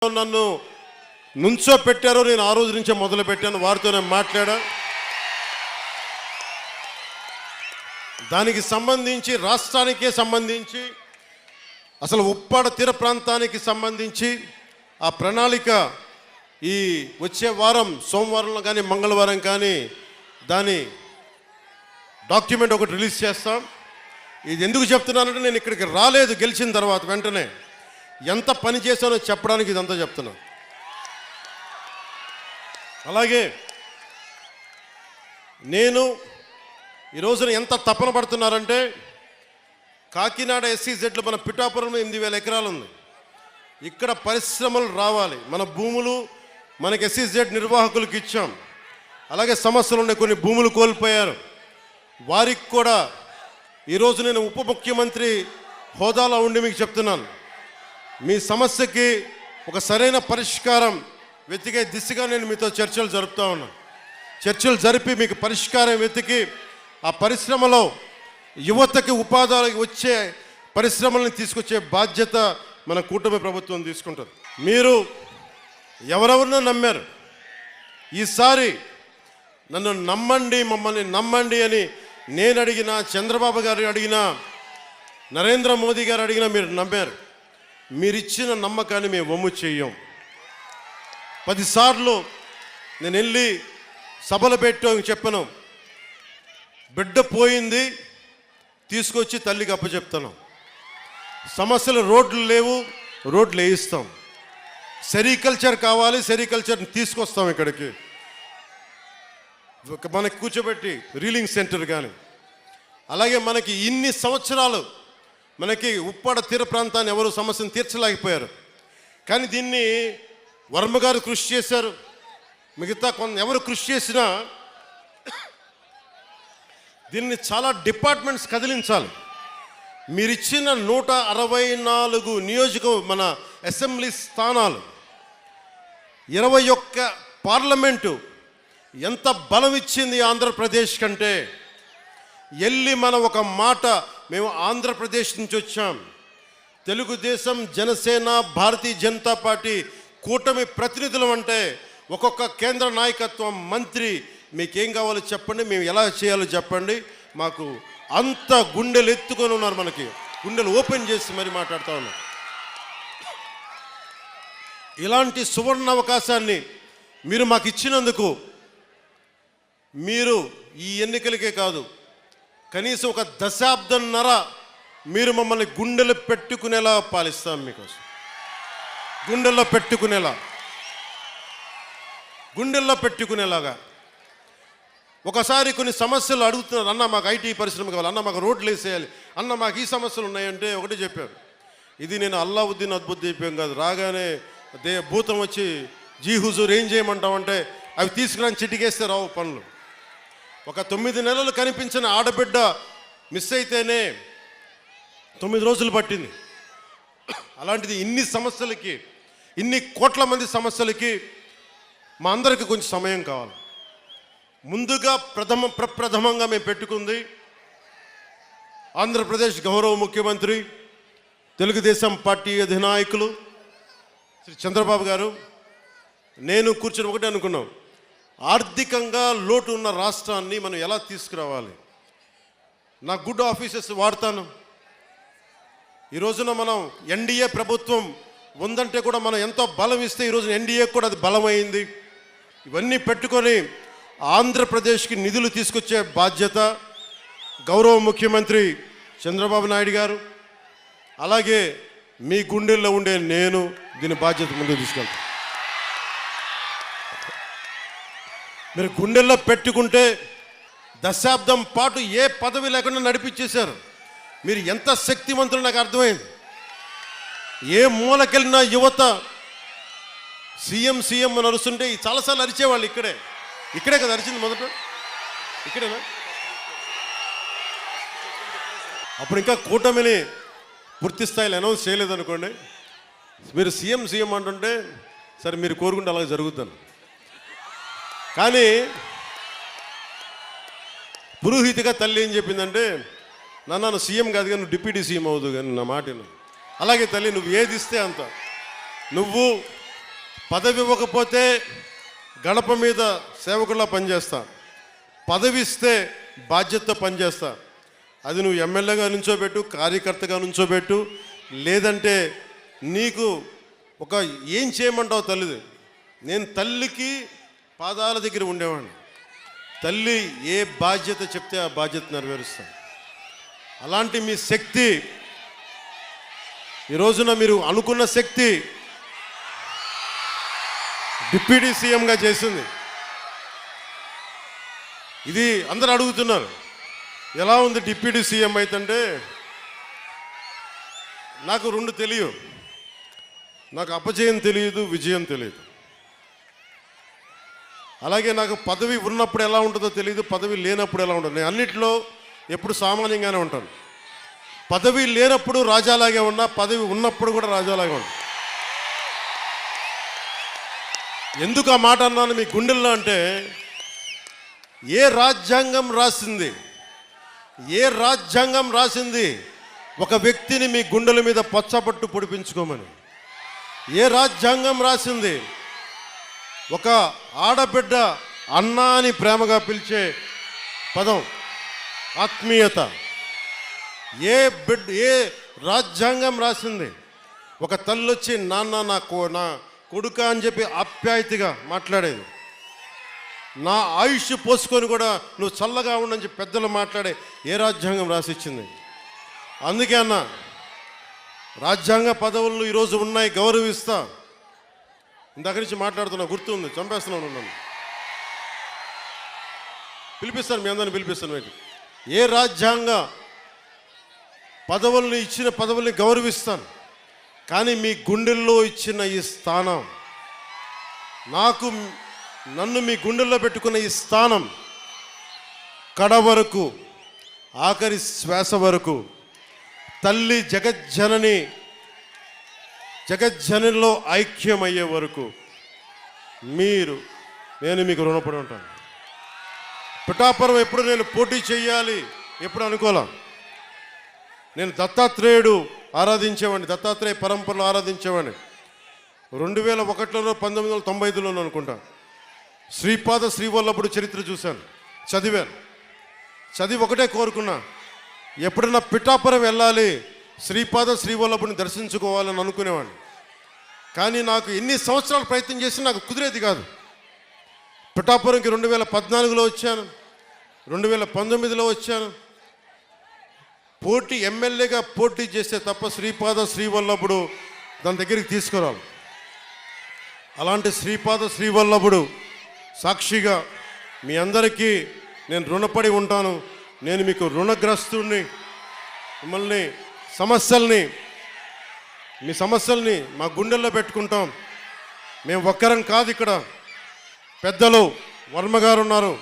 నన్ను నుంచో పెట్టారో నేను ఆ రోజు నుంచే మొదలు పెట్టాను. వారితో నేను మాట్లాడా. దానికి సంబంధించి రాష్ట్రానికే సంబంధించి అసలు ఉప్పాడ తీర ప్రాంతానికి సంబంధించి ఆ ప్రణాళిక ఈ వచ్చే వారం సోమవారంలో కానీ మంగళవారం కానీ దాని డాక్యుమెంట్ ఒకటి రిలీజ్ చేస్తాం. ఇది ఎందుకు చెప్తున్నానంటే నేను ఇక్కడికి రాలేదు గెలిచిన తర్వాత వెంటనే ఎంత పని చేశానో చెప్పడానికి ఇదంతా చెప్తున్నాను. అలాగే నేను ఈ రోజున ఎంత తపన పడుతున్నారంటే కాకినాడ SEZలో మన పిఠాపురంలో 8,000 ఎకరాలు ఉంది. ఇక్కడ పరిశ్రమలు రావాలి. మన భూములు మనకి SEZ నిర్వాహకులకు ఇచ్చాం. అలాగే సమస్యలు ఉన్నాయి, కొన్ని భూములు కోల్పోయారు. వారికి కూడా ఈరోజు నేను ఉప ముఖ్యమంత్రి హోదాలో ఉండి మీకు చెప్తున్నాను, మీ సమస్యకి ఒక సరైన పరిష్కారం వెతికే దిశగా నేను మీతో చర్చలు జరుపుతూ ఉన్నాను. చర్చలు జరిపి మీకు పరిష్కారం వెతికి ఆ పరిశ్రమలో యువతకి ఉపాధి వచ్చే పరిశ్రమలను తీసుకొచ్చే బాధ్యత మన కూటమి ప్రభుత్వం తీసుకుంటుంది. మీరు ఎవరెవరినో నమ్మారు. ఈసారి నన్ను నమ్మండి, మమ్మల్ని నమ్మండి అని నేను అడిగినా, చంద్రబాబు గారు అడిగినా, నరేంద్ర మోదీ గారు అడిగినా మీరు నమ్మారు. మీరిచ్చిన నమ్మకాన్ని మేము వమ్ము చెయ్యం. 10 సార్లు నేను వెళ్ళి సభలు పెట్టాను, చెప్పను, బిడ్డ పోయింది తీసుకొచ్చి తల్లికి అప్పచెప్తాను. సమస్యలు రోడ్లు లేవు, రోడ్లు వేయిస్తాం. సెరికల్చర్ కావాలి, సెరికల్చర్ని తీసుకొస్తాం ఇక్కడికి. మనకి కూర్చోబెట్టి రీలింగ్ సెంటర్ కానీ, అలాగే మనకి ఇన్ని సంవత్సరాలు మనకి ఉప్పాడ తీర ప్రాంతాన్ని ఎవరు సమస్యను తీర్చలేకపోయారు. కానీ దీన్ని వర్మ గారు కృషి చేశారు. మిగతా ఎవరు కృషి చేసినా దీన్ని చాలా డిపార్ట్మెంట్స్ కదిలించాలి. మీరిచ్చిన 164 నియోజకవర్గ మన అసెంబ్లీ స్థానాలు, 21 పార్లమెంటు ఎంత బలం ఇచ్చింది ఆంధ్రప్రదేశ్ కంటే. వెళ్ళి మనం ఒక మాట, మేము ఆంధ్రప్రదేశ్ నుంచి వచ్చాం, తెలుగుదేశం, జనసేన, భారతీయ జనతా పార్టీ కూటమి ప్రతినిధులం అంటే ఒక్కొక్క కేంద్ర నాయకత్వం, మంత్రి మీకేం కావాలో చెప్పండి, మేము ఎలా చేయాలో చెప్పండి. మాకు అంత గుండెలు ఎత్తుకొని ఉన్నారు, మనకి గుండెలు ఓపెన్ చేసి మరి మాట్లాడుతూ ఉన్నారు. ఇలాంటి సువర్ణ అవకాశాన్ని మీరు మాకు ఇచ్చినందుకు మీరు ఈ ఎన్నికలకే కాదు, కనీసం ఒక దశాబ్దంన్నర మీరు మమ్మల్ని గుండెలు పెట్టుకునేలా పాలిస్తాం. మీకోసం గుండెల్లో పెట్టుకునేలాగా. ఒకసారి కొన్ని సమస్యలు అడుగుతున్నారు, అన్న మాకు IT పరిశ్రమ కావాలి, అన్న మాకు రోడ్లు వేసేయాలి, అన్న మాకు ఈ సమస్యలు ఉన్నాయంటే ఒకటి చెప్పారు, ఇది నేను అల్లావుద్దీన్ అద్భుత దీపం కాదు, రాగానే భూతం వచ్చి జీ హుజూర్ ఏం చేయమంటామంటే అవి తీసుకురాని చిటికేస్తే రావు పనులు. ఒక 9 నెలలు కనిపించిన ఆడబిడ్డ మిస్ అయితేనే 9 రోజులు పట్టింది. అలాంటిది ఇన్ని సమస్యలకి, ఇన్ని కోట్ల మంది సమస్యలకి మా అందరికీ కొంచెం సమయం కావాలి. ముందుగా ప్రప్రథమంగా మేము పెట్టుకుంది ఆంధ్రప్రదేశ్ గౌరవ ముఖ్యమంత్రి, తెలుగుదేశం పార్టీ అధినాయకులు శ్రీ చంద్రబాబు గారు, నేను కూర్చొని ఒకటే అనుకున్నాం, ఆర్థికంగా లోటు ఉన్న రాష్ట్రాన్ని మనం ఎలా తీసుకురావాలి. నా గుడ్ ఆఫీసెస్ వాడతాను. ఈ రోజున మనం NDA ప్రభుత్వం ఉందంటే కూడా మనం ఎంతో బలం ఇస్తే ఈరోజు NDA కూడా అది బలమైంది. ఇవన్నీ పెట్టుకొని ఆంధ్రప్రదేశ్కి నిధులు తీసుకొచ్చే బాధ్యత గౌరవ ముఖ్యమంత్రి చంద్రబాబు నాయుడు గారు, అలాగే మీ గుండెల్లో ఉండే నేను దీని బాధ్యత ముందుకు తీసుకెళ్తాను. మీరు గుండెల్లో పెట్టుకుంటే దశాబ్దం పాటు ఏ పదవి లేకుండా నడిపించేశారు. మీరు ఎంత శక్తివంతులు నాకు అర్థమైంది. ఏ మూలకెళ్ళినా యువత సీఎం అని అరుస్తుంటే చాలాసార్లు అరిచేవాళ్ళు. ఇక్కడే కదా అరిచింది మొదట, ఇక్కడేనా? అప్పుడు ఇంకా కూటమిని పూర్తి స్థాయిలో అనౌన్స్ చేయలేదనుకోండి, మీరు సీఎం అంటుంటే సరే మీరు కోరుకుంటే అలాగే జరుగుతాను. కానీ పురోహితిగా తల్లి ఏం చెప్పిందంటే, నాన్న సీఎం కాదు కానీ నువ్వు డిప్యూటీ సీఎం అవుదు కానీ నా మాట. అలాగే తల్లి, నువ్వు ఏది ఇస్తే అంత, నువ్వు పదవి ఇవ్వకపోతే గడప మీద సేవకుల్లా పనిచేస్తా, పదవి ఇస్తే బాధ్యతతో పనిచేస్తా. అది నువ్వు ఎమ్మెల్యేగా నుంచోబెట్టు, కార్యకర్తగా నుంచోబెట్టు, లేదంటే నీకు ఒక ఏం చేయమంటావు తల్లిది. నేను తల్లికి పాదాల దగ్గర ఉండేవాడిని. తల్లి ఏ బాధ్యత చెప్తే ఆ బాధ్యత నెరవేరుస్తాను. అలాంటి మీ శక్తి ఈ రోజున మీరు అనుకున్న శక్తి డిప్యూటీ సీఎంగా చేసింది. ఇది అందరూ అడుగుతున్నారు, ఎలా ఉంది డిప్యూటీ సీఎం అయితే. నాకు రెండు తెలియదు, నాకు అపజయం తెలియదు, విజయం తెలియదు. అలాగే నాకు పదవి ఉన్నప్పుడు ఎలా ఉంటుందో తెలియదు, పదవి లేనప్పుడు ఎలా ఉంటుంది. నేను అన్నిట్లో ఎప్పుడు సామాన్యంగానే ఉంటాను. పదవి లేనప్పుడు రాజాలాగే ఉన్నా, పదవి ఉన్నప్పుడు కూడా రాజాలాగే ఉన్నా. ఎందుకు ఆ మాట అన్నాను మీ గుండెల్లో అంటే, ఏ రాజ్యాంగం రాసింది, ఏ రాజ్యాంగం రాసింది ఒక వ్యక్తిని మీ గుండెల మీద పచ్చబట్టు పొడిపించుకోమని? ఏ రాజ్యాంగం రాసింది ఒక ఆడబిడ్డ అన్నా అని ప్రేమగా పిలిచే పదం ఆత్మీయత? ఏ రాజ్యాంగం రాసింది ఒక తల్లి వచ్చి నాన్న నా కొడుక అని చెప్పి ఆప్యాయతగా మాట్లాడేది? నా ఆయుష్ పోసుకొని కూడా నువ్వు చల్లగా ఉండని చెప్పి పెద్దలు మాట్లాడే ఏ రాజ్యాంగం రాసిచ్చింది? అందుకే అన్న, రాజ్యాంగ పదవులు ఈరోజు ఉన్నాయి, గౌరవిస్తా. ఇందాక నుంచి మాట్లాడుతున్నా, గుర్తుంది, చంపేస్తున్నాను నన్ను. పిలిపిస్తాను, మీ అందరిని పిలిపిస్తాను. మీకు ఏ రాజ్యాంగ పదవుల్ని ఇచ్చిన పదవుల్ని గౌరవిస్తాను. కానీ మీ గుండెల్లో ఇచ్చిన ఈ స్థానం, నన్ను మీ గుండెల్లో పెట్టుకున్న ఈ స్థానం కడ వరకు, ఆఖరి శ్వాస వరకు, తల్లి జగజ్జననిలో ఐక్యమయ్యే వరకు నేను మీకు రుణపడి ఉంటాను. పిఠాపురం ఎప్పుడు నేను పోటీ చేయాలి ఎప్పుడు అనుకోలే. నేను దత్తాత్రేయుడు ఆరాధించేవాడిని, దత్తాత్రేయ పరంపరలో ఆరాధించేవాడిని. 2001లో 1995లో అనుకుంటా శ్రీపాద శ్రీవల్లభుడు చరిత్ర చూశాను, చదివి ఒకటే కోరుకున్నా, ఎప్పుడన్నా పిఠాపురం వెళ్ళాలి, శ్రీపాద శ్రీవల్లభుని దర్శించుకోవాలని అనుకునేవాడిని. కానీ నాకు ఎన్ని సంవత్సరాలు ప్రయత్నం చేసినా నాకు కుదిరేది కాదు. పిఠాపురంకి 2014లో వచ్చాను, 2019లో వచ్చాను. ఎమ్మెల్యేగా పోటీ చేస్తే తప్ప శ్రీపాద శ్రీవల్లభుడు దాని దగ్గరికి తీసుకురాలి. అలాంటి శ్రీపాద శ్రీవల్లభుడు సాక్షిగా మీ అందరికీ నేను రుణపడి ఉంటాను. నేను మీకు రుణగ్రస్తుడిని. మిమ్మల్ని మీ సమస్యల్ని మా గుండెల్లో పెట్టుకుంటాం. మేము ఒక్కరం కాదు, ఇక్కడ పెద్దలు వర్మ గారు ఉన్నారు,